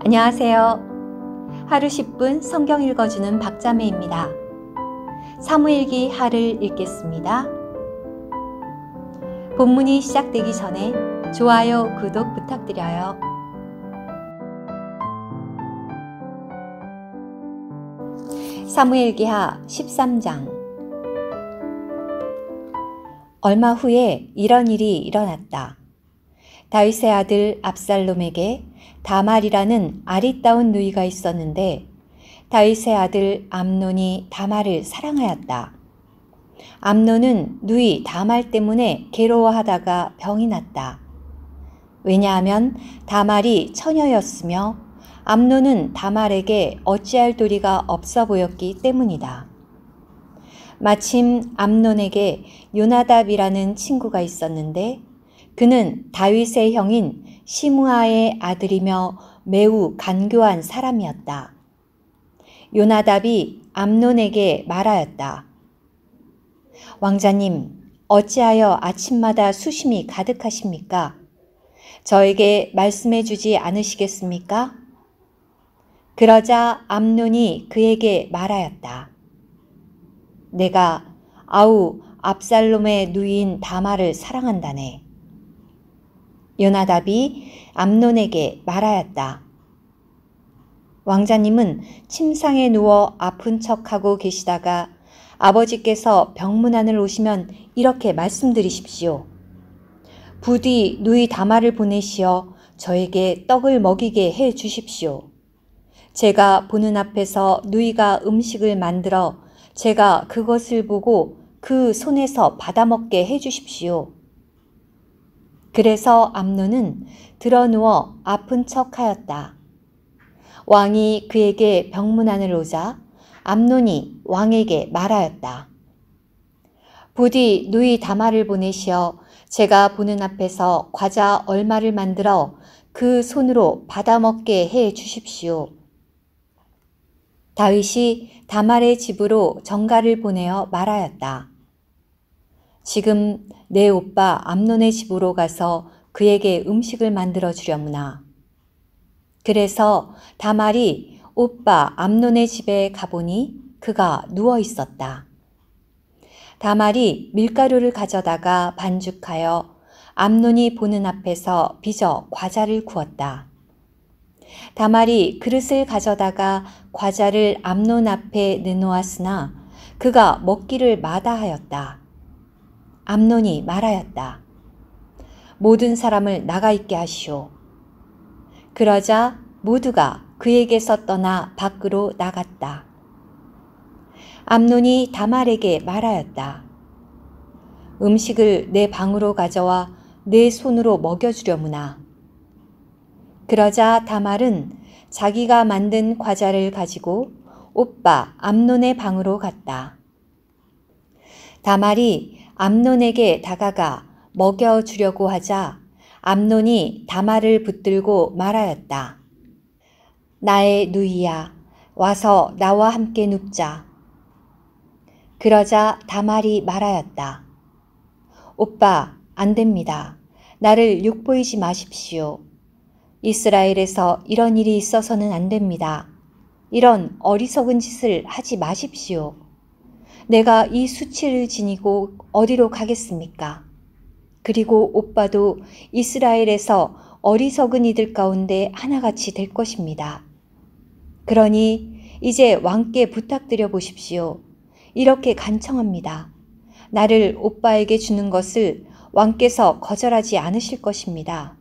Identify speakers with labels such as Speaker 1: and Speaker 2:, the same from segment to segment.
Speaker 1: 안녕하세요. 하루 10분 성경 읽어주는 박자매입니다. 사무엘기 하를 읽겠습니다. 본문이 시작되기 전에 좋아요, 구독 부탁드려요. 사무엘기하 13장. 얼마 후에 이런 일이 일어났다. 다윗의 아들 압살롬에게 다말이라는 아리따운 누이가 있었는데 다윗의 아들 암논이 다말을 사랑하였다. 암논은 누이 다말 때문에 괴로워하다가 병이 났다. 왜냐하면 다말이 처녀였으며 암논은 다말에게 어찌할 도리가 없어 보였기 때문이다. 마침 암논에게 요나답이라는 친구가 있었는데 그는 다윗의 형인 시므아의 아들이며 매우 간교한 사람이었다. 요나답이 암논에게 말하였다. 왕자님, 어찌하여 아침마다 수심이 가득하십니까? 저에게 말씀해 주지 않으시겠습니까? 그러자 암논이 그에게 말하였다. 내가 압살롬의 누이인 다말을 사랑한다네. 요나답이 암논에게 말하였다. 왕자님은 침상에 누워 아픈 척하고 계시다가 아버지께서 병문안을 오시면 이렇게 말씀드리십시오. 부디 누이 다말을 보내시어 저에게 떡을 먹이게 해 주십시오. 제가 보는 앞에서 누이가 음식을 만들어 제가 그것을 보고 그 손에서 받아먹게 해 주십시오. 그래서 암논은 드러누워 아픈 척하였다. 왕이 그에게 병문안을 오자 암논이 왕에게 말하였다. 부디 누이 다말을 보내시어 제가 보는 앞에서 과자 얼마를 만들어 그 손으로 받아먹게 해 주십시오. 다윗이 다말의 집으로 정가를 보내어 말하였다. 지금 내 오빠 암논의 집으로 가서 그에게 음식을 만들어 주려무나. 그래서 다말이 오빠 암논의 집에 가보니 그가 누워 있었다. 다말이 밀가루를 가져다가 반죽하여 암논이 보는 앞에서 빚어 과자를 구웠다. 다말이 그릇을 가져다가 과자를 암논 앞에 내놓았으나 그가 먹기를 마다하였다. 암논이 말하였다. 모든 사람을 나가 있게 하시오. 그러자 모두가 그에게서 떠나 밖으로 나갔다. 암논이 다말에게 말하였다. 음식을 내 방으로 가져와 내 손으로 먹여주려무나. 그러자 다말은 자기가 만든 과자를 가지고 오빠 암논의 방으로 갔다. 다말이 암논에게 다가가 먹여주려고 하자 암논이 다말을 붙들고 말하였다. 나의 누이야, 와서 나와 함께 눕자. 그러자 다말이 말하였다. 오빠, 안 됩니다. 나를 욕보이지 마십시오. 이스라엘에서 이런 일이 있어서는 안 됩니다. 이런 어리석은 짓을 하지 마십시오. 내가 이 수치를 지니고 어디로 가겠습니까? 그리고 오빠도 이스라엘에서 어리석은 이들 가운데 하나같이 될 것입니다. 그러니 이제 왕께 부탁드려 보십시오. 이렇게 간청합니다. 나를 오빠에게 주는 것을 왕께서 거절하지 않으실 것입니다.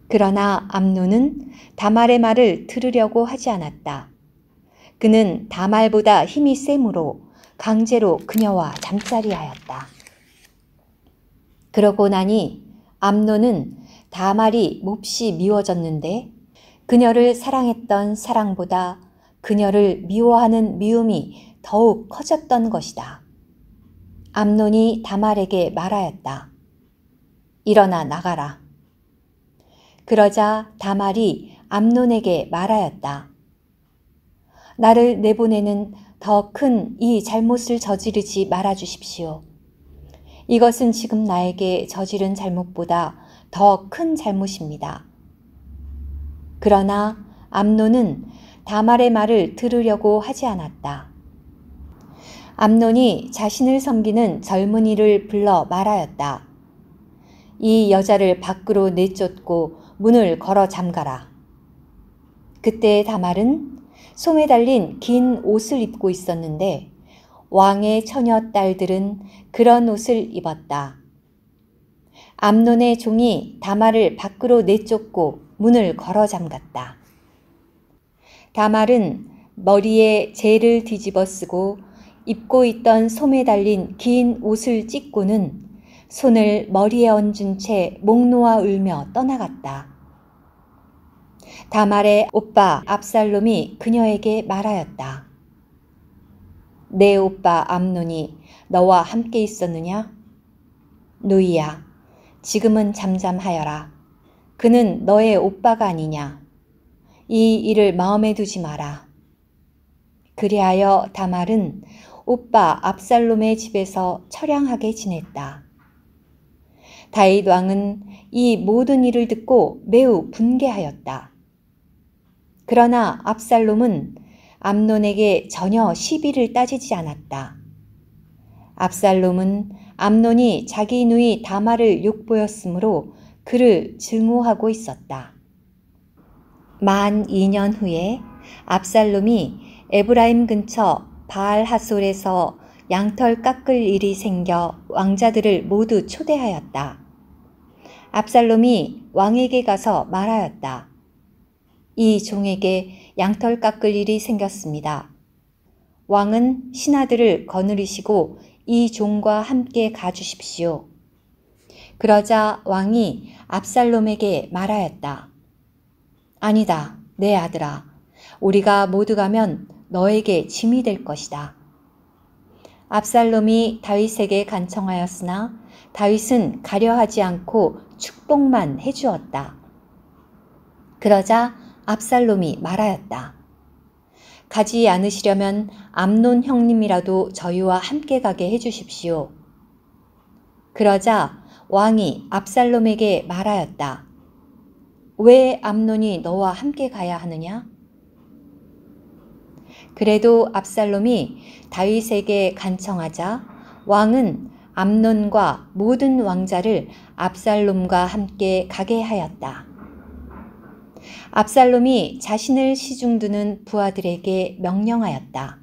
Speaker 1: 그러나 암논은 다말의 말을 들으려고 하지 않았다. 그는 다말보다 힘이 세므로 강제로 그녀와 잠자리하였다. 그러고 나니 암논은 다말이 몹시 미워졌는데 그녀를 사랑했던 사랑보다 그녀를 미워하는 미움이 더욱 커졌던 것이다. 암논이 다말에게 말하였다. 일어나 나가라. 그러자 다말이 암논에게 말하였다. 나를 내보내는 더 큰 이 잘못을 저지르지 말아 주십시오. 이것은 지금 나에게 저지른 잘못보다 더 큰 잘못입니다. 그러나 암논은 다말의 말을 들으려고 하지 않았다. 암논이 자신을 섬기는 젊은이를 불러 말하였다. 이 여자를 밖으로 내쫓고 문을 걸어 잠가라. 그때 다말은 솜에 달린 긴 옷을 입고 있었는데 왕의 처녀 딸들은 그런 옷을 입었다. 암논의 종이 다말을 밖으로 내쫓고 문을 걸어 잠갔다. 다말은 머리에 재를 뒤집어 쓰고 입고 있던 솜에 달린 긴 옷을 찢고는 손을 머리에 얹은 채 목 놓아 울며 떠나갔다. 다말의 오빠 압살롬이 그녀에게 말하였다. 내 오빠 암논이 너와 함께 있었느냐? 누이야, 지금은 잠잠하여라. 그는 너의 오빠가 아니냐? 이 일을 마음에 두지 마라. 그리하여 다말은 오빠 압살롬의 집에서 처량하게 지냈다. 다윗 왕은 이 모든 일을 듣고 매우 분개하였다. 그러나 압살롬은 암논에게 전혀 시비를 따지지 않았다. 압살롬은 암논이 자기 누이 다말을 욕보였으므로 그를 증오하고 있었다. 만 2년 후에 압살롬이 에브라임 근처 바알 하솔에서 양털 깎을 일이 생겨 왕자들을 모두 초대하였다. 압살롬이 왕에게 가서 말하였다. 이 종에게 양털 깎을 일이 생겼습니다. 왕은 신하들을 거느리시고 이 종과 함께 가주십시오. 그러자 왕이 압살롬에게 말하였다. 아니다, 내 아들아. 우리가 모두 가면 너에게 짐이 될 것이다. 압살롬이 다윗에게 간청하였으나 다윗은 가려하지 않고 축복만 해주었다. 그러자 압살롬이 말하였다. 가지 않으시려면 암논 형님이라도 저희와 함께 가게 해주십시오. 그러자 왕이 압살롬에게 말하였다. 왜 암논이 너와 함께 가야 하느냐? 그래도 압살롬이 다윗에게 간청하자 왕은 암논과 모든 왕자를 압살롬과 함께 가게 하였다. 압살롬이 자신을 시중두는 부하들에게 명령하였다.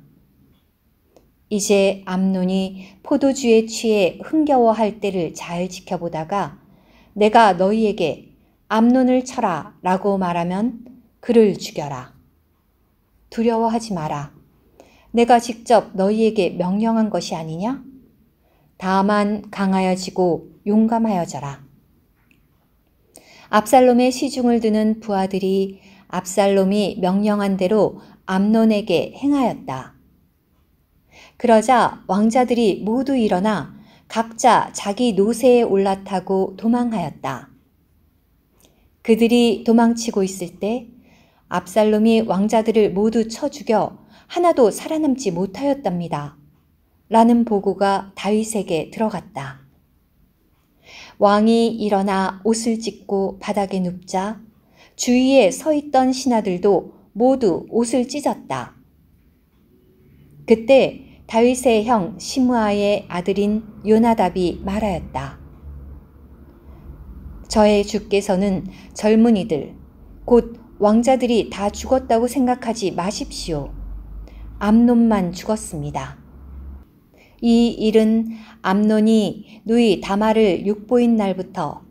Speaker 1: 이제 암논이 포도주에 취해 흥겨워할 때를 잘 지켜보다가 내가 너희에게 암논을 쳐라 라고 말하면 그를 죽여라. 두려워하지 마라. 내가 직접 너희에게 명령한 것이 아니냐? 다만 강하여지고 용감하여져라. 압살롬의 시중을 두는 부하들이 압살롬이 명령한 대로 암논에게 행하였다. 그러자 왕자들이 모두 일어나 각자 자기 노새에 올라타고 도망하였다. 그들이 도망치고 있을 때 압살롬이 왕자들을 모두 쳐 죽여 하나도 살아남지 못하였답니다. 라는 보고가 다윗에게 들어갔다. 왕이 일어나 옷을 찢고 바닥에 눕자 주위에 서 있던 신하들도 모두 옷을 찢었다. 그때 다윗의 형 시므아의 아들인 요나답이 말하였다. 저의 주께서는 젊은이들, 곧 왕자들이 다 죽었다고 생각하지 마십시오. 암논만 죽었습니다. 이 일은 암논이 누이 다말을 육보인 날부터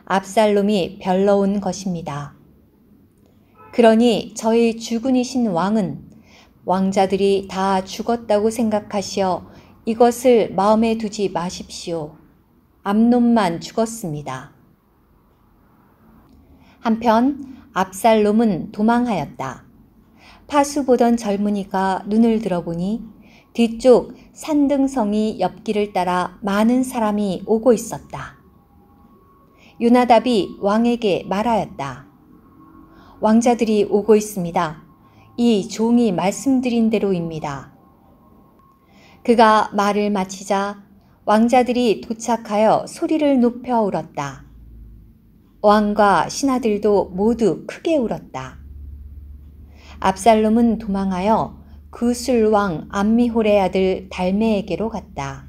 Speaker 1: 압살롬이 별러온 것입니다. 그러니 저희 주군이신 왕은 왕자들이 다 죽었다고 생각하시어 이것을 마음에 두지 마십시오. 암논만 죽었습니다. 한편 압살롬은 도망하였다. 파수 보던 젊은이가 눈을 들어보니 뒤쪽 산등성이 옆길을 따라 많은 사람이 오고 있었다. 요나답이 왕에게 말하였다. 왕자들이 오고 있습니다. 이 종이 말씀드린 대로입니다. 그가 말을 마치자 왕자들이 도착하여 소리를 높여 울었다. 왕과 신하들도 모두 크게 울었다. 압살롬은 도망하여 구술 왕 암미홀의 아들 달메에게로 갔다.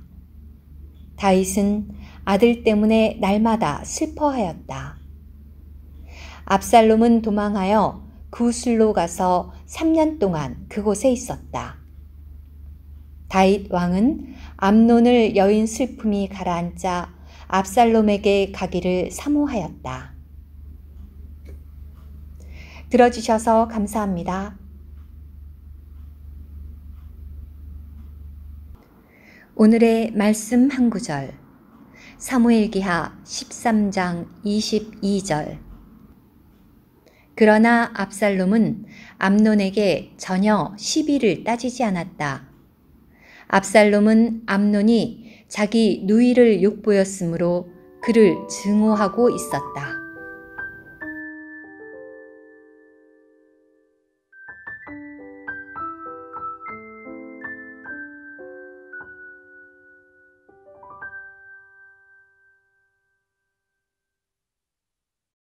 Speaker 1: 다윗은 아들 때문에 날마다 슬퍼하였다. 압살롬은 도망하여 구술로 가서 3년 동안 그곳에 있었다. 다윗 왕은 암논을 여인 슬픔이 가라앉자 압살롬에게 가기를 사모하였다. 들어주셔서 감사합니다. 오늘의 말씀 한 구절, 사무엘기하 13장 22절. 그러나 압살롬은 암논에게 전혀 시비를 따지지 않았다. 압살롬은 암논이 자기 누이를 욕보였으므로 그를 증오하고 있었다.